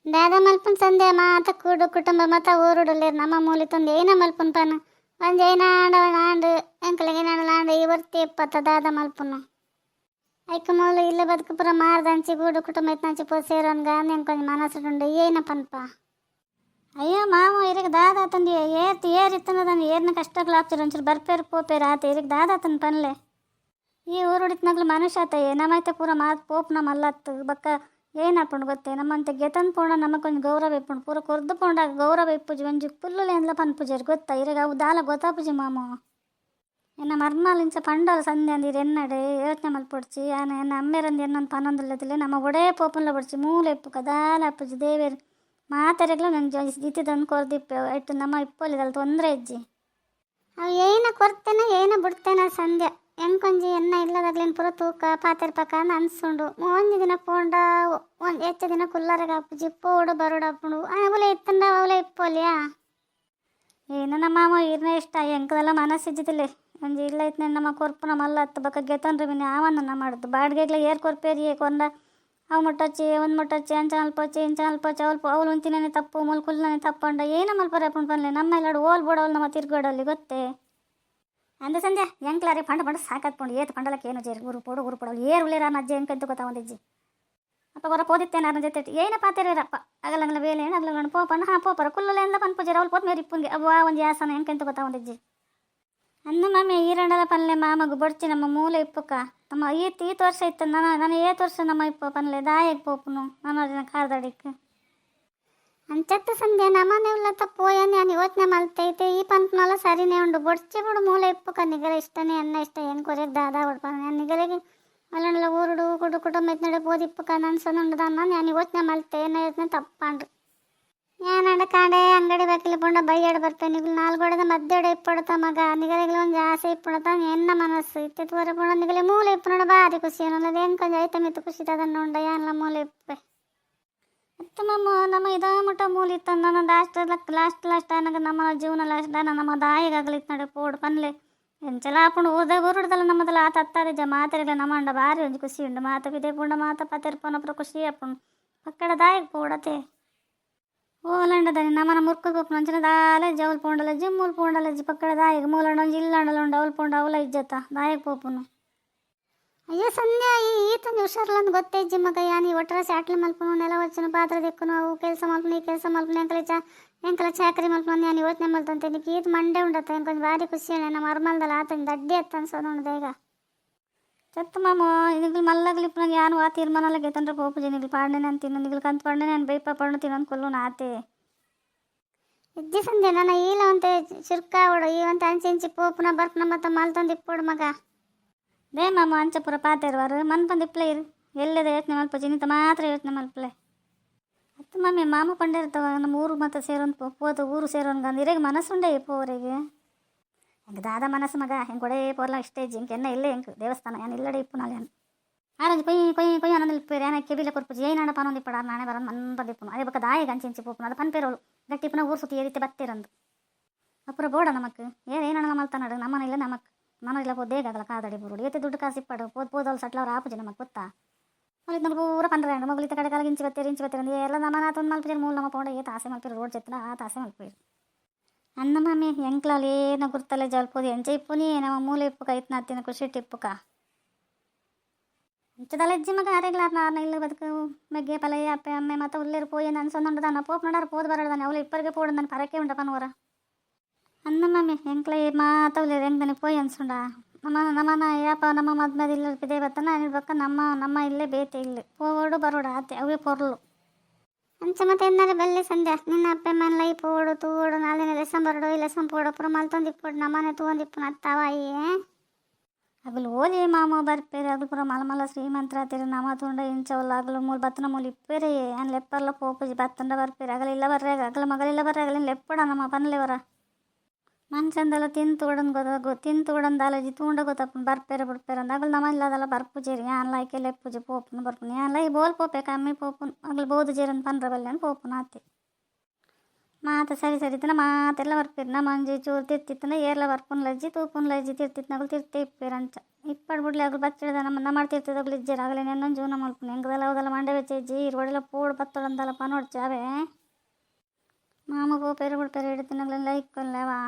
ದಾದ ಮಲ್ಪನ್ ಸಂದೆ ಮಾತ ಕೂಡು ಕುಟುಂಬ ಮತ ಊರುಡಲೇರು ನಮ್ಮ ಮೂಲಿತೊಂದು ಏನ ಮಲ್ಪನ್ ಪನ ಒಂದು ಏನ ಆಂಡು ಎಂಕಲಿಗೆ ಆಂಡು ಇವರ್ತಿ ಎಪ್ಪತ್ತ ದಾದ ಮಲ್ಪನು ಐಕ ಮೂಲ ಇಲ್ಲ ಬದುಕುಪುರ ಮಾರದಂಚಿ ಗೂಡು ಕುಟುಂಬ ಇತ್ತಂಚಿ ಪೋ ಸೇರೋನ್ಗ ಅಂದ್ ಕೊಂಚ ಮನಸ್ಸುಂಡು ಏನ ಪನ್ಪ ಅಯ್ಯೋ ಮಾಮ ಇರಿಗೆ ದಾದ ತಂದಿ ಏರಿತ್ತಂದ ಏರ್ನ ಕಷ್ಟಗಳು ಆಗ್ತಿರ ಒಂಚೂರು ಬರ್ಪೇರು ಪೋಪೇರು ಆತ ಇರಿಗೆ ದಾದ ತನ್ ಪನ್ಲೆ ಈ ಊರು ಹೊಡಿತ್ನಾಗ್ಲು ಮನುಷ್ಯ ಆತಯ್ಯ ನಮ್ಮೈತೆ ಪೂರ ಮಾತು ಪೋಪ್ ನಮ್ಮ ಅಲ್ಲತ್ತು ಬಕ್ಕ ಏನಾಪುಂಡು ಗೊತ್ತೇ ನಮ್ಮಂತೆ ಗೆತನ್ ಪೋಣ ನಮಕೊಂದು ಗೌರವ ಇಪ್ಪುಂಡು ಪೂರ ಕೊರ್ದು ಪೋಂಡಾಗ ಗೌರವ ಇಪ್ಪುಜಿ ಒಂಜಿ ಪುಲ್ಲುಲೆ ಅಂದ್ಲ ಪನ್ಪುಜರು ಗೊತ್ತಾ ಇರಿಗೆ ಅವು ದಾಲ ಗೊತ್ತಾಪುಜಿ ಮಾಮು ಎನ್ನ ಮರ್ಮಾಲ್ ಇಂಚ ಪಂಡೋರು ಸಂದೆ ಅಂದಿರು ಎನ್ನಡೆ ಯೋಚನೆ ಮಲ್ಪೊಡ್ಚಿ ಎನ್ನ ಅಮ್ಮೇರಂದು ಎನ್ನೊಂದು ಪನ್ನೊಂದುಲ್ಲದಿಲ್ಲ ನಮ್ಮ ಒಡೇ ಪೋಪನ್ಲ ಬಡ್ಚಿ ಮೂಲೆ ಇಪ್ಪು ಕದಾಲ ಅಪ್ಪುಜಿ ದೇವೇರು ಮಾತಾರೆಗ್ಲು ನಂಗೆ ಇತ್ತಿದಂದು ಕೊರ್ದಿಪ್ಪೆ ಇಟ್ಟು ನಮ್ಮ ಇಪ್ಪೊಲಿದಲ್ಲ ತೊಂದರೆ ಇಜ್ಜಿ ಅವು ಏನ ಕೊರ್ತೇನೆ ಏನ ಬಿಡ್ತೇನೆ ಸಂಧ್ಯಾ ಹೆಂಗೊಂಜಿ ಎನ್ನ ಇಲ್ಲದಾಗ್ಲೇನು ಪೂರ ತೂಕ ಪಾತೆರ್ ಪಕ್ಕ ಅಂತ ಅನ್ಸುಂಡು ಒಂದು ದಿನ ಪೋಂಡ ಒಂದು ಹೆಚ್ಚು ದಿನ ಕುಲ್ಲರಗ ಅಪ್ಪುಜಿ ಪೋಡು ಬರೋಡು ಅಪ್ಪುಂಡು ಅವಲೆ ಇತ್ತಂಡ ಅವಲೆ ಇಪ್ಪೋಲಿಯಾ ಏನು ನಮ್ಮ ಮಾಮ ಇರ್ನೇ ಇಷ್ಟ ಎಂಕದೆಲ್ಲ ಮನಸ್ಸಿದ್ದಿಲ್ಲ ಒಂಜಿ ಇಲ್ಲ ಇತ್ತು ನಮ್ಮ ಕೊರ್ಪುನ ಮಲ್ಲ ಹತ್ತು ಬಕ್ಕ ಗೆತನ್ರಿ ಬಿನಿ ಆವನ್ನ ಮಾಡುದು ಬಾಡಿಗೆಗ್ಲ ಏರ್ ಕೊರ್ಪೇರಿ ಕೊಂಡ ಅವು ಮುಟ್ಟೊಚ್ಚಿ ಒಂದು ಮುಟ್ಟೊಚ್ಚಿ ಅಂಚ ಮಲ್ಪೊಚ್ಚಿ ಇಂಚ ಮಲ್ಪೊಚ್ಚಿ ಅವಳು ಉಂತಿನೇ ತಪ್ಪು ಮುಲ್ಕುಲ್ನೇ ತಪ್ಪಂಡ ಏನು ಮಲ್ಪರ ಅಪ್ಪನ ಪನ್ಲೆ ನಮ್ಮ ಎಲ್ಲಾಡು ಓಲ್ ಬೋಡವಳು ನಮ್ಮ ತಿರ್ಗೋಡಲ್ಲಿ ಗೊತ್ತೇ ಅಂದ ಸಂಧ್ಯಾ ಎಂಕ್ಲಾರಿ ಪಂಡ ಸಾಕಾತ್ಕೊಂಡು ಏತು ಪಂಡಲಕ್ಕೆ ಏನು ಜೇರು ಊರು ಪೋಡವಳು ಏರು ಉಳ್ಳೇರ ಅಜ್ಜೆ ಎಂಕಂತ ಗೊತ್ತಾ ಒಂದಿಜ್ಜಿ ಅಪ್ಪ ಹೊರ ಪೋದಿತ್ತೇನೆ ಅನ್ನ ಜೊತೆ ಏನ ಪಾತಿರಪ್ಪ ಆಗಲಂಗಲ ಬೇಲೆ ಆಗಲ ಪೋಪಣ್ಣ ಪೋಪರ ಕುಲ್ಲಲೆ ಎಲ್ಲ ಪನ್ಪುಜರ ಅವ್ಳು ಪೋತ್ ಮೇರಿ ಇಪ್ಪುಂಗೆ ಅವ್ವ ಒಂದು ಯಾಸನ ಎಂಕಂತ ಗೊತ್ತಾ ಒಂದಿಜ್ಜಿ ಅನ್ನ ಮಾಮಿ ಈರಂಡಲ ಪನ್ಲೆ ಮಾಮಗು ಬಡ್ಚಿ ನಮ್ಮ ಮೂಲೆ ಇಪ್ಪುಕ ನಮ್ಮ ಈತ್ ವರ್ಷ ಇತ್ತು ನಾನು ವರ್ಷ ನಮ್ಮ ಇಪ್ಪ ಪನ್ಲೆ ದಾಯಕ್ಕೆ ಪೋಪುನು ನಾನು ಕಾರ್ದಡಿಕ್ಕೆ ಅಂಚತ್ತ ಸಂಧ್ಯಾ ನಮ್ಮನೆ ಉಲ್ಲತ್ತ ಪೋಯನ್ ನಾನು ಯೋಚನೆ ಮಲ್ತೈತೆ ಈ ಪಂಪ್ನಲ್ಲ ಸರಿನೇ ಉಂಡು ಬೊಡ್ಚಿ ಬಿಡು ಮೂಲೆ ಇಪ್ಪುಕ ನಿಗರ ಇಷ್ಟನೇ ಎನ್ನ ಇಷ್ಟ ಏನು ಕೊರೆಗೆ ದಾದ ಹೊಡ್ಪ ನಾನು ನಿಗರಿಗೆ ಅಲ್ಲ ಊರುಡು ಕುಡು ಕುಟುಂಬ ಇತ್ತು ನಡೆ ಪೋದಿಪ್ಪುಕ ನನ್ಸನುಂಡು ನಾನು ಯೋಚನೆ ಮಲ್ತೆ ಏನೋ ಯೋಚನೆ ತಪ್ಪಂಡ್ರು ഞാനവിടെ കട ಅಂಗಡಿ ಬೇಕಿಲ್ಲ ಪುಂಡ ಬೈಯಾಡ ಬರ್ತೇನೆ ನಿಗಲು ನಾಲ್ಗೋಡದ ಮದ್ದೆಡೆ ಇಪ್ಪಡತ ಮಗ ನಿಗಲಿಗೆ ಒಂದು ಆಸೆ ಇಪ್ಪಡತ ಎನ್ನ ಮನಸ್ಸು ಇತ್ತಿತ್ತು ವರೆ ಪುಂಡ ನಿಗಲಿ ಮೂಲೆ ಇಪ್ಪುನೋಡ ಭಾರಿ ಖುಷಿ ಅನ್ನೋದು ಏನು ಕೊಂಚ ಐತೆ ಮಿತ್ತು ಖುಷಿ ತದನ್ನು ಉಂಡ ಯಾನಲ್ಲ ಮೂಲೆ ಇಪ್ಪೆ ಅತ್ತ ನಮ್ಮ ಇದ ಮುಟ್ಟ ಮೂಲೆ ಇತ್ತು ನನ್ನ ಲಾಸ್ಟ್ ಅನ್ನಗ ನಮ್ಮ ಜೀವನ ಲಾಸ್ಟ್ ನಮ್ಮ ದಾಯಿಗಾಗಲಿತ್ತು ನಡೆ ಪೋಡು ಪನ್ಲೆ ಎಂಚಲ ಆಪುಂಡು ಊರುಡ್ದಲ್ಲ ನಮ್ಮದಲ್ಲ ಆತ ಹತ್ತಾರಿಜ ಮಾತಾಡಿಲ್ಲ ನಮ್ಮ ಅಂಡ ಭಾರಿ ಒಂದು ಖುಷಿ ಉಂಡು ಮಾತ ಬಿದೆ ಪುಂಡ ಮಾತ ಪತೆರ್ಪನಪ್ರ ಖುಷಿ ಆಪುಂಡು ಪಕ್ಕಡ ದಾಯಿಗೆ ಪೋಡತೆ ಓಲಂಡದಾನೆ ನಮ್ಮನ ಮುರ್ಕು ಪಪ್ಪು ನಂಚಿನ ದಾಲೆ ಜವಲ್ ಪೋಂಡಲ ಜಿಮ್ಮುಲ್ ಪೋಂಡಲಜ್ಜಿ ಪಕ್ಕಡ ದಾಯಿಗೆ ಮೂಲಂಡ ಒಂಜಿ ಇಲ್ಲಂಡಲ ಉಂಡು ಅವಳು ಪೋಂಡ ಅವಳ ಇಜ್ಜತ್ತ ದಾಯಿಗೆ ಪೋಪುನು ಅಯ್ಯೋ ಸಂಧ್ಯಾ ಈತಂದು ಹುಷಾರ್ಲಂದು ಗೊತ್ತೇ ಜಿಮ್ಮಗ ಯಾನಿ ಒಟ್ಟರ ಸ್ಯಾಟ್ಲಿ ಮಲ್ಪನು ನೆಲ ಹೊಚ್ಚನು ಪಾತ್ರ ದಿಕ್ಕನು ಅವು ಕೆಲಸ ಮಲ್ಪನು ಈ ಕೆಲಸ ಮಲ್ಪನು ಎಂಕಲ ಚಾಕರಿ ಮಲ್ಪನು ನಾನು ಯೋಚನೆ ಮಲ್ತಂತೆ ನಿಕ್ಕೆ ಈತ ಮಂಡೆ ಉಂಡತ್ತ ಕೊಂಚ ಭಾರಿ ಖುಷಿ ನಮ್ಮ ಮರ್ಮಲ್ದಲ್ಲ ಆತನ ದಡ್ಡಿ ಅತ್ತ ಅನ್ಸೋದು ಉಂಡು ಈಗ ಚತ್ತು ಮಾಮ ನಿಗಲು ಮಲ್ಲಗಲಿಪ್ಪು ನಂಗೆ ಯಾನು ಆ ತೀರ್ಮಾನ ಗೆತಂಡ್ರೆ ಪೋಪುಜಿ ನಿಗಲು ಪಾಡ್ನೆ ಅಂತೀನಿ ನಿಗಲು ಕಂತು ಪಡ್ನೆ ನಾನು ಬೈಪ ಪಣ್ಣು ತಿನ್ನೊಂದು ಕೊಲ್ಲು ಆತೆ ಇಜ್ಜಿ ಸಂಧ್ಯಾ ನನ್ನ ಈಲ ಅಂತೆ ಚಿರ್ಕಾವಡು ಈ ಒಂದು ಅಂಚಿ ಪೋಪುನ ಬರ್ಪನ ಮತ್ತು ಮಲ್ತೊಂದು ಇಪ್ಪೋಡು ಮಗ ದೇ ಮಾಮ ಅಂಚಪುರ ಪಾತೇರುವಾರು ಮನ್ಪಂದು ಇಪ್ಲೆ ಇರು ಎಲ್ಲದ ಯೋಚನೆ ಮಲ್ಪುಜಿ ನಿಂತ ಮಾತ್ರ ಯೋಚನೆ ಮಲ್ಪಲೆ ಹತ್ತು ಮಮ್ಮಿ ಮಾಮ ಕೊಂಡಿರ್ತಾವ ನಮ್ಮ ಊರು ಮತ್ತು ಸೇರೋನು ಪೋದು ಊರು ಸೇರೋನ್ಗ ಅಂದು ಇರೇಗೆ ಮನಸ್ಸುಂಡೆ ಪೋವರೆಗೆ ಹೆಂಗೆ ದಾದ ಮನಸ್ಸು ಮಗ ಹೆಂಗೆ ಕೊಡೆ ಪೋರ್ಲ ಇಷ್ಟೇ ಹೆಂಗೆ ಎನ್ನ ಇಲ್ಲೇ ಹೆಂಗೆ ದೇವಸ್ಥಾನ ಏನು ಇಲ್ಲಡೆ ಇಪ್ಪು ನಾಳೆ ಆರಂಜಿ ಕೊಯ್ ಅನ್ನೊಂದು ಇಪ್ಪೇರು ಏನ ಕೆಬಿಲೆ ಕೊರ್ಪುಜಿ ಏನಾಡ ಪನ್ನೊಂದು ಇಪ್ಪಡ ನಾಳೆ ಬರೋದು ಮನ್ಪಂದು ಇಪ್ಪು ಅದೇ ಬಕ್ಕ ದಾಯಿಗೆ ಅಂಚಿ ಪೋಪುನ ಅದು ಪನ್ಪೇರೋಳು ಗಟ್ಟಿ ಇಪ್ಪನ ಊರು ಸುತ್ತಿ ಏರಿತೆ ಬತ್ತಿರಂದು ಅಪ್ಪುರ ಬೋಡ ನಮಕ್ ಏನ ಮಲ್ತಾನಡು ನಮ್ಮನ ಇಲ್ಲ ನಮಕ್ ಮನ ಇಲ್ಲ ಪೋದೇಗಾಗಲ್ಲ ಕಾದಡಿ ಬರೋಡು ಏತೆ ದುಡ್ಡು ಕಾಸು ಇಪ್ಪಡು ಪೋದಲ್ ಸಟ್ಲವ್ರು ಆಪುಜಿ ನಮಗೆ ಗೊತ್ತಾ ಮಲಿತ್ ನಮ್ಗೆ ಪೂರ ಪಂಡ್ರೆ ಮಗಳಿತ ಕಡೆ ಕಾಲಿಗೆ ಇಂಚಿ ಬತ್ತೀರಿ ಎಲ್ಲ ನಮ್ಮನ ತಂದು ಮಲ್ಪಿರಿ ಮೂಲ ನಮ್ಮ ಪೌಂಡ ಏತ ಆಸೆ ಮಲ್ಪಿರಿ ರೋಡ್ ಜೊತೆ ಆ ಆಸೆ ಮಲ್ಪಿರಿ ಅನ್ನ ಮಮ್ಮಿ ಎಂಕ್ಲಲ್ಲಿ ಏನೋ ಗುರ್ತಲೆ ಜಲ್ಪೋದು ಎಂಚ ಇಪ್ಪುನಿ ನಮ್ಮ ಮೂಲೆ ಇಪ್ಪುಕ ಇತ್ತು ನತ್ತಿನ ಖುಷಿ ಟಿಪ್ಪುಕ ಇಂಚದಲ್ಲ ಇಜ್ಜಿ ಮಗ ಅರೆಗ್ಲಾರ ನಾರನ್ನ ಇಲ್ಲ ಬದುಕು ಮೆಗ್ಗೆ ಪಲಯ್ಯ ಅಪ್ಪೆ ಅಮ್ಮೆ ಮತ್ತು ಉಲ್ಲೇರು ಪೋಯಿ ಅನ್ಸೊಂದು ನಾನು ಪೋಪ್ ನೋಡಾರ ಪೋದು ಬರೋದಾನೆ ಅವಳು ಇಪ್ಪರಿಗೆ ಪೋಡು ನಾನು ಪರಕೆ ಉಂಡ ಪನವರ ಅನ್ನ ಮಮ್ಮಿ ಎಂಕ್ಲ ಮಾತವ್ಲೇರು ಹೆಂಗೆ ಪೋಯಿ ಅನ್ಸುಂಡ ನಮ್ಮನ ಯಾಪ ನಮ್ಮ ಮದ್ಮೇಲೆ ಇಲ್ಲ ಇದೇ ಬತ್ತನ ಹೇಳ್ಬೇಕ ನಮ್ಮ ಇಲ್ಲೇ ಬೇತೆ ಇಲ್ಲೇ ಪೋಡು ಬರೋಡು ಆತೆ ಅವೇ ಪೊರ್ಲು ಅಂಚ ಮತ್ತೆ ಎನ್ನಾರೆ ಬೆಲ್ಲೆ ಸಂಧ್ಯಾ ನಿನ್ನ ಅಪ್ಪೆ ಮನ್ಲ ಈ ಪೋಡು ತೂಡು ನಾಳಿನ ಲೆಸಂ ಬರಡು ಈ ಲೆಸಂ ಪೋಡು ಪುರ ಮಲ್ತೊಂದು ಇಪ್ಪಡು ನಮ್ಮನೆ ತೂಂದು ಇಪ್ಪು ನತ್ತಾವಾಯೇ ಅಗಲು ಓಲಿ ಮಾಮ ಬರ್ಪೇರಿ ಅದು ಪುರ ಮಲಮಲ ಶ್ರೀಮಂತರ ಆತಿರಿ ನಮ್ಮ ತುಂಡ ಇಂಚವಲ್ಲ ಅಗಲು ಮೂಲ ಬತ್ತನ ಮೂಲ ಇಪ್ಪೇರಿ ಏನು ಲೆಪ್ಪರ್ಲ ಪೋಪುಜಿ ಬತ್ತಂಡ ಬರ್ಪೇರಿ ಅಗಲ ಇಲ್ಲ ಬರ್ರೆ ಅಗಲ ಮಗಳಿಲ್ಲ ಬರ್ರೆ ಅಗಲಿನ ಲೆಪ್ಪಡ ನಮ್ಮ ಪನ್ಲೆವರ ಮನ್ಸಂದೆಲ್ಲ ತಿಂತುಡಂದು ಅಲಜಿ ತೂಂಡ ಗೊತ್ತಪ್ಪನ ಬರ್ಪೇರೆ ಬಿಡ್ಪೇರೆ ಅಂದ ಅಗಲು ನಮ್ಮ ಇಲ್ಲದಲ್ಲ ಬರ್ಪುಜೇರಿ ಯಾನ್ ಲೈಕೆ ಲೆಪ್ಪುಜಿ ಪೋಪುನ ಬರ್ಪುನ ಯಾನ್ ಲೈ ಬೋಲ್ ಪೋಪೆ ಕಮ್ಮಿ ಪೋಪುನ್ ಅಗಲು ಬೋದು ಜೇರನ್ ಪನ್ರ ಬಲ್ಲೆ ಪೋಪುನ ಆತಿ ಮಾತ ಸರಿ ಸರಿತನ ಮಾತೆಲ್ಲ ಬರ್ಪೀರಿ ನಮ್ಮ ಮಂಜಿ ಚೂರು ತಿರ್ತಿತ್ತಂದ್ರೆ ಏರ್ಲ ಬರ್ಪುನ್ ಲಜ್ಜಿ ತೂಪುನ್ ಲಜ್ಜಿ ತಿರ್ತಿತ್ನಾಗಲು ತಿರ್ತೆ ಇಪ್ಪೀರಂಚ ಇಪ್ಪಡು ಬಿಡ್ಲಿ ಆಗಲು ಬಚ್ಚಿಡ್ದ ನಮ್ಮ ಮಾಡ್ತಿರ್ತದಾಗಲು ಇಜ್ಜರ ಆಗಲೇ ನೆನ್ನೊಂದು ಜೀವನ ಮಲ್ಪುನ ಹೆಂಗದಲ್ಲ ಹೋದಲ್ಲ ಮಂಡೆ ಬೆಚ್ಚ ಇಜ್ಜಿ ಇರುವಡೆಲ್ಲ ಪೂಡ್ ಬತ್ತಳಂದಲ್ಲಪ್ಪ ನೋಡ್ಚಾವೆ ಮಾಮಗೂ ಪೇರು ಬಿಡ್ಪೇರು ಹಿಡಿತಿನಾಗಲೆಲ್ಲ ಇಕ್ಕೊಲ್ಲವಾ